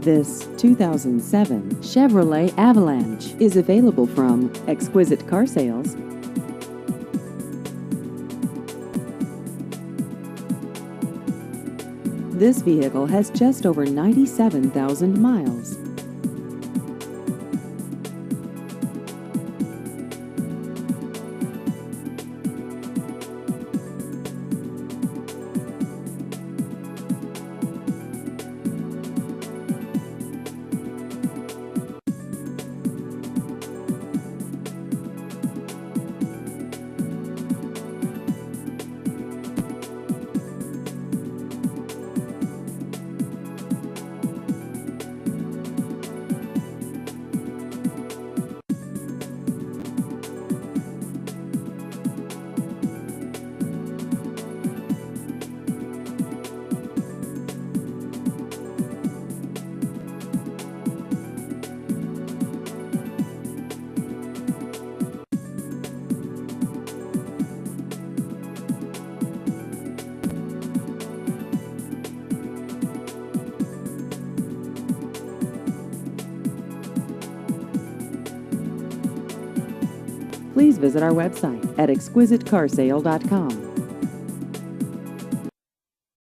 This 2007 Chevrolet Avalanche is available from Exquisite Car Sales. This vehicle has just over 97,000 miles. Please visit our website at exquisitecarsale.com.